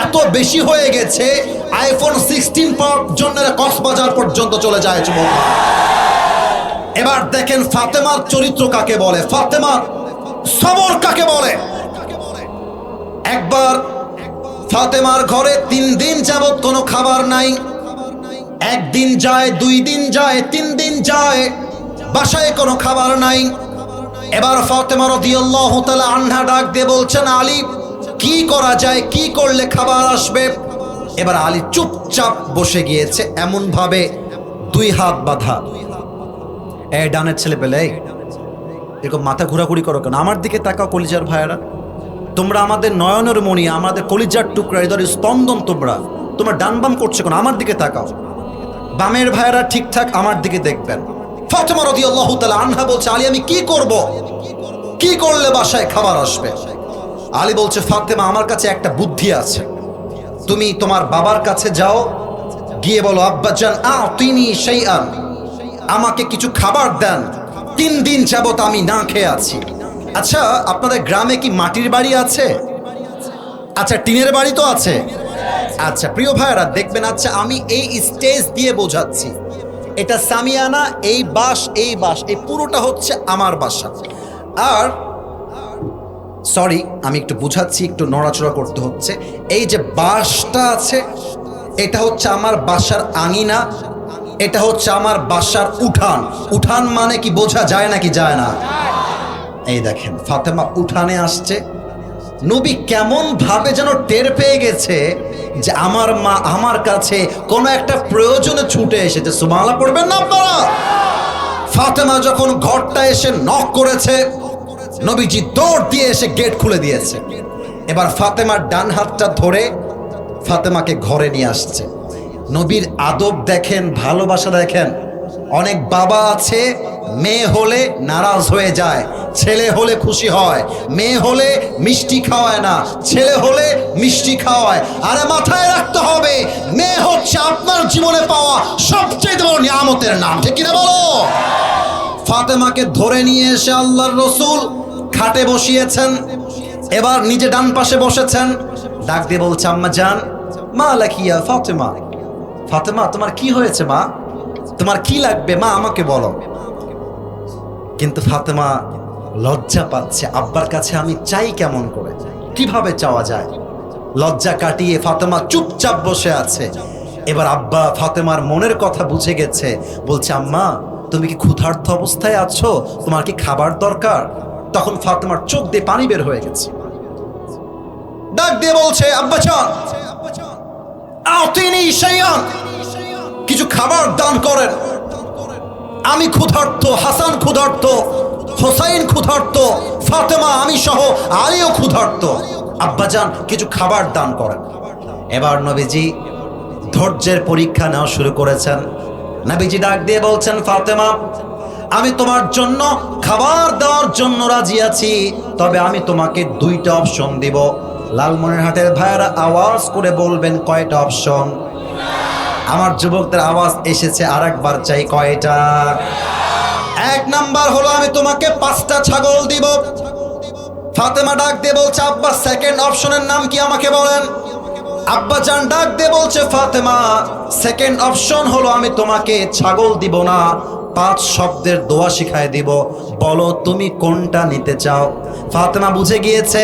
এত বেশি হয়ে গেছে, আইফোন 16 পাওয়ার জন্য কক্সবাজার পর্যন্ত চলে যায় যুবক। এবার দেখেন ফাতেমার চরিত্র কাকে বলে, ফাতেমার সবর কাকে বলে। একবার ফাতেমার ঘরে 3 দিন যাবত কোনো খাবার নাই। 1 দিন যায়, 2 দিন যায়, 3 দিন যায়, বাসায় কোনো খাবার নাই। এবার ফাতেমা রাদিয়াল্লাহু তাআলা আনহা ডাক দিয়ে বলছেন, আলী কি করা যায়, কি করলে খাবার আসবে? এবার আলী চুপচাপ বসে গিয়েছে, এমন ভাবে 2 হাত বাঁধা। এই ডানের ছেলে পেলে, এরকম মাথা ঘোরাঘুরি করো কেন? আমার দিকে তাকাও কলিজার ভাইয়েরা, তোমরা আমাদের নয়নের মণি, আমাদের কলিজার টুকরা, হৃদয়ের স্পন্দন। তোমরা ডান বাম করছো কেন? আমার দিকে তাকাও। বামের ভাইয়েরা ঠিকঠাক আমার দিকে দেখবেন। ফাতেমা রাদিয়াল্লাহু তাআলা আনহা বলছে, আলী আমি কি করব, কি করলে বাসায় খাবার আসবে? আলী বলছে, ফাতেমা আমার কাছে একটা বুদ্ধি আছে, তুমি তোমার বাবার কাছে যাও, গিয়ে বলো, আব্বাজান আতিনি শাইআন, আমাকে কিছু খাবার দেন, 3 দিন যাবত আমি না খেয়ে আছি। আচ্ছা, আপনাদের গ্রামে কি মাটির বাড়ি আছে? আচ্ছা, টিনের বাড়ি তো আছে। আচ্ছা প্রিয় ভাইরা, দেখবেন, আচ্ছা আমি এই স্টেজ দিয়ে বোঝাচ্ছি, এটা সামিয়ানা, এই বাঁশ এই পুরোটা হচ্ছে আমার বাসা। আর সরি, আমি একটু বুঝাচ্ছি, একটু নড়াচড়া করতে হচ্ছে। এই যে বাঁশটা আছে, এটা হচ্ছে আমার বাসার আঙিনা, এটা হচ্ছে আমার বাসার উঠান। উঠান মানে কি বোঝা যায় নাকি যায় না? এই দেখেন, ফাতেমা উঠানে আসছে। নবী কেমন ভাবে যেন টের পেয়ে গেছে যে আমার মা আমার কাছে কোনো একটা প্রয়োজনে ছুটে এসেছে। সুবহানাল্লাহ পড়বেন না আপনারা? ফাতেমা যখন ঘরটা এসে নক করেছে, নবীজি দৌড় দিয়ে এসে গেট খুলে দিয়েছে। এবার ফাতেমার ডান হাতটা ধরে ফাতেমাকে ঘরে নিয়ে আসছে। নবীর আদব দেখেন, ভালোবাসা দেখেন। অনেক বাবা আছে, মেয়ে হলে নারাজ হয়ে যায়, ছেলে হলে খুশি হয়। মেয়ে হলে মিষ্টি খাওয়ায় না, ছেলে হলে মিষ্টি খাওয়ায়। আরে মাথায় রাখতে হবে, মেয়ে হচ্ছে আপনার জীবনে পাওয়া সবচেয়ে বড় নিয়ামতের নাম, ঠিক কিনা বলো? ফাতেমাকে ধরে নিয়ে এসে আল্লাহর রসুল খাটে বসিয়েছেন। এবার নিজে ডান পাশে বসেছেন। ডাক দিয়ে বলছে, আম্মা জান, মা লাকিয়া ফাতেমা। ফাতেমা, তোমার কি হয়েছে মা? তোমার কি লাগবে মা, আমাকে বলো। কিন্তু ফাতেমা লজ্জা পাচ্ছে, আব্বার কাছে আমি চাই কেমন করে, কিভাবে চাওয়া যায়? লজ্জা কাটিয়ে ফাতেমা চুপচাপ বসে আছে। এবার আব্বা ফাতেমার মনের কথা বুঝে গেছে, বলছে, আম্মা তুমি কি ক্ষুধার্ত অবস্থায় আছো? তোমার কি খাবার দরকার? তখন ফাতেমার চোখ দিয়ে পানি বের হয়ে গেছে। ডাক দিয়ে বলছে, আব্বা চান, আতিনি শাইআন, কিছু খাবার দান করেন। আমি ক্ষুধার্ত, হাসান ক্ষুধার্ত, হোসাইন ক্ষুধার্ত, ফাতেমা আমি সহ আলীও ক্ষুধার্ত। আব্বাজান কিছু খাবার দান করেন। এবার নবীজি ধৈর্যের পরীক্ষা নেওয়া শুরু করেছেন। নবীজি ডাক দিয়ে বলছেন, ফাতেমা আমি তোমার জন্য খাবার দেওয়ার জন্য রাজি আছি, তবে আমি তোমাকে দুইটা অপশন দিব। লালমনিরহাটের ভাইয়েরা আওয়াজ করে বলবেন কয়টা অপশন? আমার যুবকদের আওয়াজ এসেছে, আর একবার চাই, কয়টা? এক নাম্বার হলো আমি তোমাকে 5টা ছাগল দিব। ফাতেমা ডাক দিয়ে বলছে, আব্বা সেকেন্ড অপশনের নাম কি আমাকে বলেন? আব্বা জান ডাক দিয়ে বলছে, ফাতেমা সেকেন্ড অপশন হলো আমি তোমাকে ছাগল দিব না, 5 শব্দের দোয়া শিখায় দিব, বলো তুমি কোনটা নিতে চাও? ফাতেমা বুঝে গিয়েছে,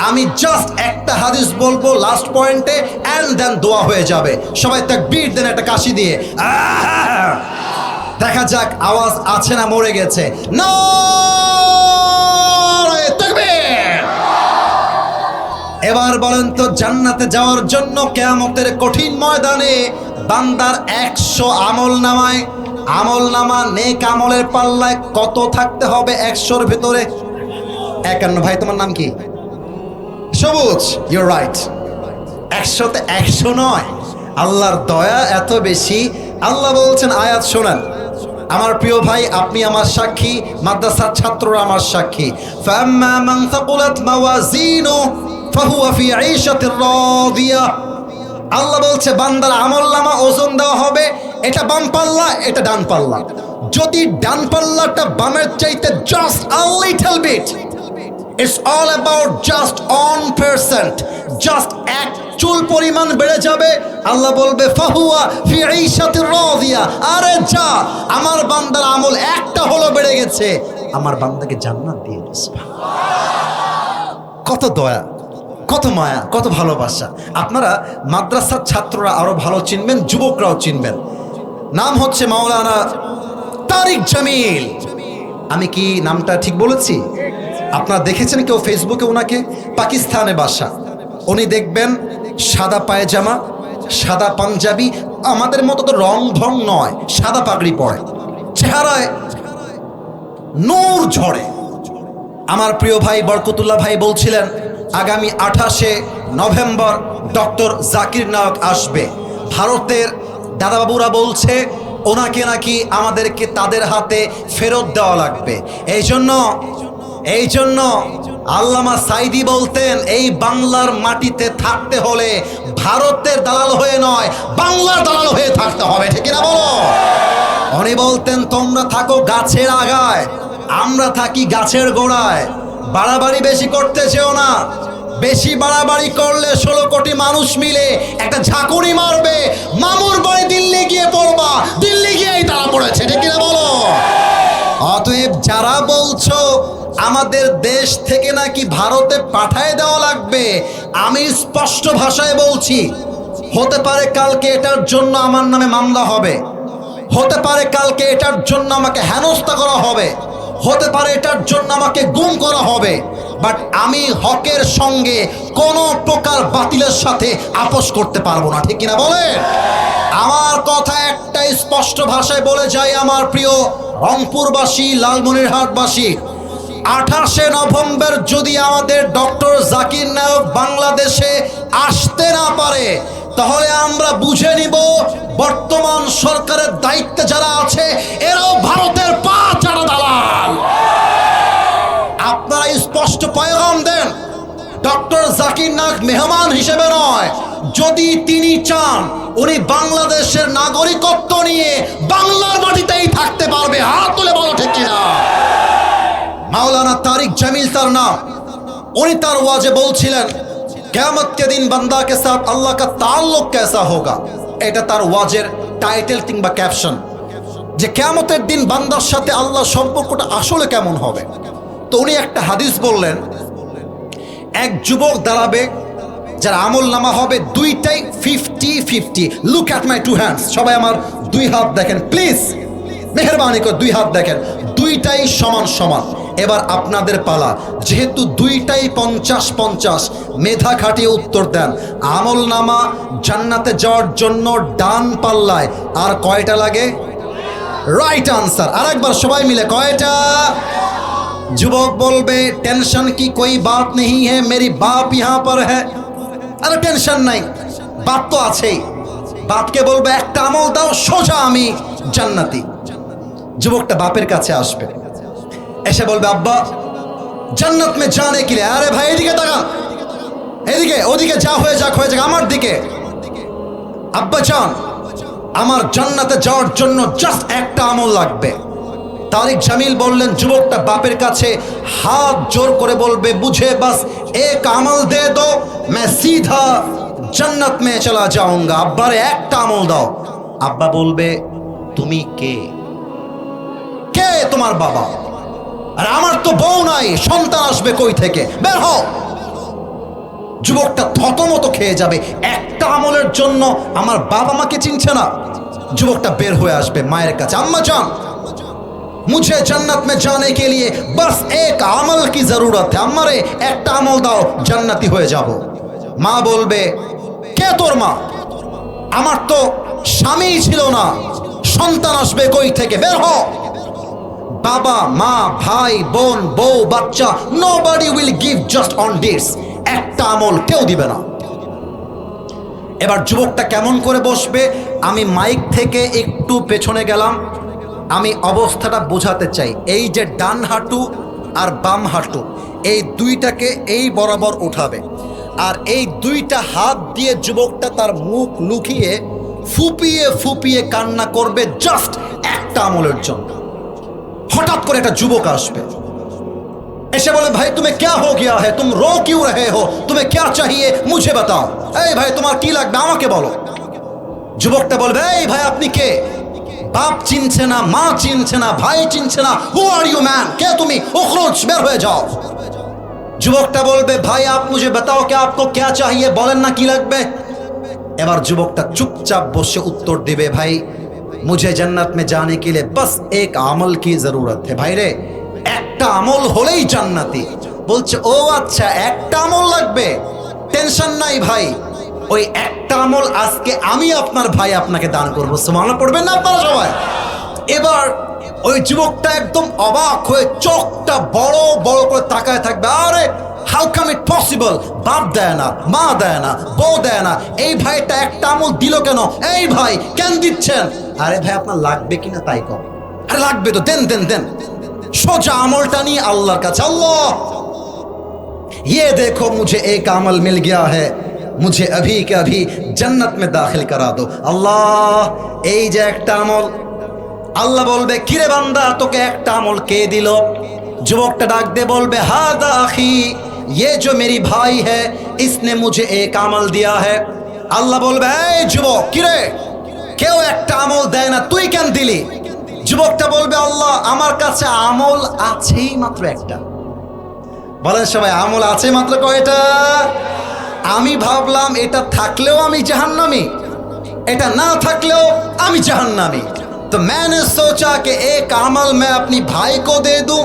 আমি জাস্ট একটা হাদিস বলবো লাস্ট পয়েন্টে, এন্ড দেন দোয়া হয়ে যাবে। সবাই তাকবীর দেন একটা কাশি দিয়ে। দেখা যাক আওয়াজ আছে না মরে গেছে। নারে তাকবীর। এবার বলেন তো, জান্নাতে যাওয়ার জন্য কিয়ামতের কঠিন ময়দানে বান্দার 100 আমলনামা নেক আমলের পাল্লায় কত থাকতে হবে? 100-র ভিতরে 51। ভাই তোমার নাম কি? সবুজ, ইউর রাইট। 100-তে 100 নয়। আল্লাহর দয়া এত বেশি, আল্লাহ বলছেন, আয়াত শোনেন আমার প্রিয় ভাই, আপনি আমার সাক্ষী, মাদ্রাসার ছাত্ররা আমার সাক্ষী। ফাম্মা মান সাকুলাত মাওয়াজিনু ফাহুয়া ফি আইশাতির রাদিয়া। আল্লাহ বলছে বান্দার আমলনামা ওজন দেওয়া হবে, এটা বাম পাল্লা, এটা ডান পাল্লা। যদি ডান পাল্লাটা বামের চাইতে just a little bit, It's all about just 1%, just 1 চুল পরিমাণ বেড়ে যাবে, আল্লাহ বলবে ফাহুয়া ফি আইশাতির রাদিয়া। আরে যা, আমার বান্দার আমল একটা হলো বেড়ে গেছে, আমার বান্দাকে জান্নাত দিয়ে দিয়েছে। কত দয়া, কত মায়া, কত ভালোবাসা। আপনারা মাদ্রাসার ছাত্ররা আরো ভালো চিনবেন, যুবকরাও চিনবেন। নাম হচ্ছে মাওলানা তারিক জামিল। আমি কি নামটা ঠিক বলেছি? আপনারা দেখেছেন কেউ ফেসবুকে ওনাকে? পাকিস্তানে বাসা। উনি দেখবেন সাদা পায়জামা, সাদা পাঞ্জাবি, আমাদের মতো তো রং ঢং নয়, সাদা পাগড়ি পরে, চেহারায় নূর ঝরে। আমার প্রিয় ভাই বরকতুল্লাহ ভাই বলছিলেন আগামী 28শে নভেম্বর ডক্টর জাকির নায়ক আসবে। ভারতের দাদাবাবুরা বলছে ওনাকে নাকি আমাদেরকে তাদের হাতে ফেরত দেওয়া লাগবে। এই জন্য আল্লামা সাইদি বলতেন, এই বাংলার মাটিতে থাকতে হলে ভারতের দালাল হয়ে নয়, বাংলার দালাল হয়ে থাকতে হবে, ঠিক না বলো? উনি বলতেন তোমরা থাকো গাছের আগায়, আমরা থাকি গাছের গোড়ায়। বাড়াবাড়ি বেশি করতে চেও না, বেশি বাড়াবাড়ি করলে 16 কোটি মানুষ মিলে একটা ঝাঁকুনি মারবে, মামুর বাড়ি দিল্লি গিয়ে পড়বা, দিল্লি গিয়েই তারা পড়েছে, ঠিক কিনা বলো? অতএব যারা বলছো আমাদের দেশ থেকে নাকি ভারতে পাঠায় দেওয়া লাগবে, আমি স্পষ্ট ভাষায় বলছি, হতে পারে কালকে এটার জন্য আমার নামে মামলা হবে, হতে পারে কালকে এটার জন্য আমাকে হেনস্থা করা হবে, হতে পারে এটার জন্য আমাকে গুম করা হবে, বাট আমি হকের সঙ্গে কোনো প্রকার বাতিলের সাথে আপোষ করতে পারবো না, ঠিক কিনা বলে? আমার কথা একটা স্পষ্ট ভাষায় বলে যাই, আমার প্রিয় রংপুরবাসী, লালমনিরহাটবাসী, 28শে নভেম্বর যদি আমাদের ডক্টর জাকির নায়ক বাংলাদেশে আসতে না পারে, তাহলে আমরা বুঝে নিব বর্তমান সরকারের দায়িত্বে যারা আছে এরাও ভারতের পা চারা দালাল। আপনারা স্পষ্ট পয়গাম দেন, ডক্টর জাকির নায়ক মেহমান হিসেবে নয়, যদি তিনি চান উনি বাংলাদেশের নাগরিকত্ব নিয়ে বাংলার মাটিতেই থাকতে পারবে। হাত তুলে বলো ঠিক কিনা? মাওলানা তারিক জামিল তার নাম, উনি তার ওয়াজে বলছিলেন কিয়ামত के दिन बंदा के साथ अल्लाह का ताल्लुक कैसा होगा, এটা তার ওয়াজের টাইটেল কিংবা ক্যাপশন, যে কিয়ামতের দিন বান্দার সাথে আল্লাহর সম্পর্কটা আসলে কেমন হবে। তো উনি একটা হাদিস বললেন, এক যুবক দাঁড়াবে যার আমল নামা হবে দুইটাই 50-50। লুক অ্যাট মাই 2 হ্যান্ডস, সবাই আমার 2 হাত দেখেন প্লিজ, মেহেরবানি করে 2 হাত দেখেন, দুইটাই সমান সমান। এবার আপনাদের পালা, যেহেতু দুইটাই 50-50, মেধা খাটিয়ে উত্তর দেন। আমল নামা জান্নাতে যাওয়ার জন্য ডান পাল্লায় আর কয়টা লাগে? Right answer. আরেকবার সবাই মিলে কয়টা? যুবক বলবে টেনশন কি कोई बात नहीं है, मेरी बाप यहाँ पर है। আরে টেনশন নাই, বাপ তো আছেই। বাপকে বলবে একটা আমল দাও, সোজা আমি জান্নাতি। যুবকটা বাপের কাছে আসবে, এসে বলবে আব্বা জান্নাত মে জানে কি, আরে ভাই এদিকে তাকান, এদিকে ওদিকে যা হয়ে যাক হয়ে যাক, আমার দিকে। আব্বা জান, আমার জান্নাতে যাওয়ার জন্য জাস্ট একটা আমল লাগবে। তারিক জামিল বললেন, যুবকটা বাপের কাছে হাত জোর করে বলবে, মুঝে বাস এক আমল দে দো, मैं सीधा जन्नत में चला जाऊंगा। আব্বারে একটা আমল দাও। আব্বা বলবে তুমি কে? কে তোমার বাবা? আর আমার তো বউ নাই, সন্তান আসবে কই থেকে? বের হও। যুবকটা থতমত খেয়ে যাবে, একটা আমলের জন্য আমার বাবা মাকে চিনছে না। যুবকটা বের হয়ে আসবে মায়ের কাছে, আম্মা জান मुझे जन्नत में जाने के लिए बस एक আমল की जरूरत है, আমারে একটা আমল দাও, জান্নাতি হয়ে যাব। মা বলবে কে তোর মা? আমার তো স্বামী ছিল না, সন্তান আসবে কই থেকে? বের হ। বাবা মা ভাই বোন বউ বাচ্চা, nobody will give just on this, একটা আমল কেউ দিবে না। এবার যুবকটা কেমন করে বসবে, আমি মাইক থেকে একটু পেছনে গেলাম, আমি অবস্থাটা বোঝাতে চাই। এই যে ডান হাঁটু আর বাম হাঁটু, এই দুইটাকে এই বরাবর উঠাবে, আর এই দুইটা হাত দিয়ে যুবকটা তার মুখ লুকিয়ে ফুপিয়ে ফুপিয়ে কান্না করবে জাস্ট একটা আমলের জন্য। হঠাৎ করে একটা যুবক আসবে, এসে বলে ভাই তুমি क्या हो गया है, तुम रो क्यों रहे हो, तुम्हें क्या चाहिए मुझे बताओ। এই ভাই তোমার কি লাগবে আমাকে বলো। যুবকটা বলবে এই ভাই আপনি কে? বাপ চিনছে না, মা চিনছে না, ভাই চিনছে না। হু আর ইউ ম্যান, কে তুমি? উখরুজ, বের হয়ে যাও। যুবকটা বলবে ভাই আপ মুঝে बताओ कि आपको क्या चाहिए, বলেন না কি লাগবে। এবার যুবকটা চুপচাপ বসে উত্তর দিবে, ভাই मुझे जन्नत में जाने के लिए बस एक আমল की जरूरत है। ভাই রে একটা আমল হলেই জান্নাতি। বলছে ও আচ্ছা একটা আমল লাগবে, টেনশন নাই ভাই, ওই একটা আমল আজকে আমি আপনার ভাই আপনাকে দান করবো। সুবহানাল্লাহ পড়বেন না আপনারা সবাই? এবার ওই যুবকটা একদম অবাক হয়ে চোখটা বড় বড় করে তাকায় থাকবে, আরে হাউ কাম ইট পসিবল, বাপ দেয় না, মা দেয় না, বউ দেয় না, এই ভাইটা একটা আমল দিল কেন? এই ভাই কেন দিচ্ছেন? আরে ভাই আপনার লাগবে কিনা তাই কর। আরে লাগবে তো দেন দেন দেন। সোজা আমলটা নিয়ে আল্লাহর কাছে, আল্লাহ ये देखो मुझे एक अमल मिल गया है, मुझे अभी के अभी जन्नत में दाखिल करा दो। আল্লাহ এই যে একটা আমল, আল্লাহ বলবে, কিরে বান্দা, তোকে একটা আমল কে দিল? যুবকটা ডাক দিয়ে বলবে, হাদা আখি, ये जो मेरी भाई है इसने मुझे एक আমল दिया है। আল্লাহ বলবে, এই যুবক, কিরে, কেউ একটা আমল দেয় না, তুই কেন দিলি? যুবকটা বলবে, আল্লাহ, আমার কাছে আমল আছেই মাত্র একটা। বলেন সবাই, আমল আছে মাত্র কয়টা? আমি ভাবলাম এটা থাকলেও আমি জাহান্নামী, এটা না থাকলেও আমি জাহাन्नामी। तो मैंने सोचा कि एक अमल मैं अपनी भाई को दे दूं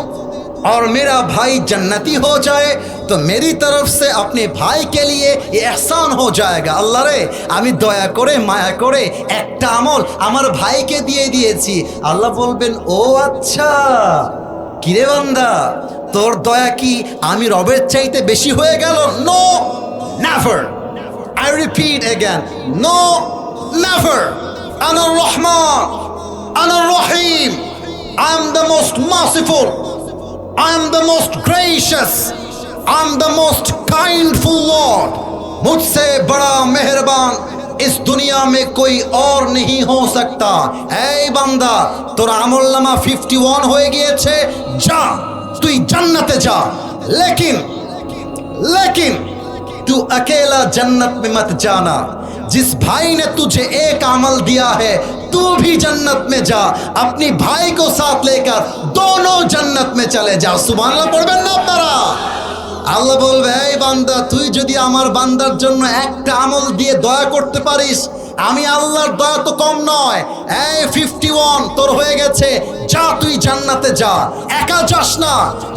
और मेरा भाई जन्नती हो जाए, तो मेरी तरफ से अपने भाई के लिए ये एहसान हो जाएगा। अल्लाह रे, আমি দয়া করে মায়া করে একটা আমল আমার ভাইকে দিয়ে দিয়েছি। আল্লাহ বলবেন, ও আচ্ছা, কিরে বান্দা, তোর দয়া কি আমি রবের চাইতে বেশি হয়ে গেল? No, never. I repeat again, no, never. Ana Rahman, Ana Rahim. I am the most merciful. I am the most gracious. I am the most kindful Lord. मुझसे बड़ा मेहरबान इस दुनिया में कोई और नहीं हो सकता। ऐ बंदा, তোর আমলনামা 51 হয়ে গিয়েছে, যা তুই জান্নাতে যা। लेकिन तू अकेला जन्नत में मत जाना। जिस भाई ने तुझे एक अमल दिया है, तू भी जन्नत में जा। अपनी भाई को साथ लेकर दोनों जन्नत में चले जा। सुबहानाल्लाह পড়বেন না আপনারা? আল্লাহ বলবে, এই বান্দা, তুই যদি আমার বান্দার জন্য একটা আমল দিয়ে দয়া করতে পারিস, আমি আল্লাহর দয়া তো কম নয়। এই 51 তোর হয়ে গেছে, যা তুই জান্নাতে যা। একা যাস না,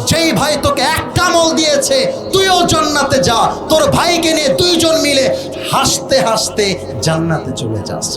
যেই ভাই তোকে একটা আমল দিয়েছে তুইও জান্নাতে যা। তোর ভাইকে নিয়ে দুইজন মিলে হাসতে হাসতে জান্নাতে চলে যাস।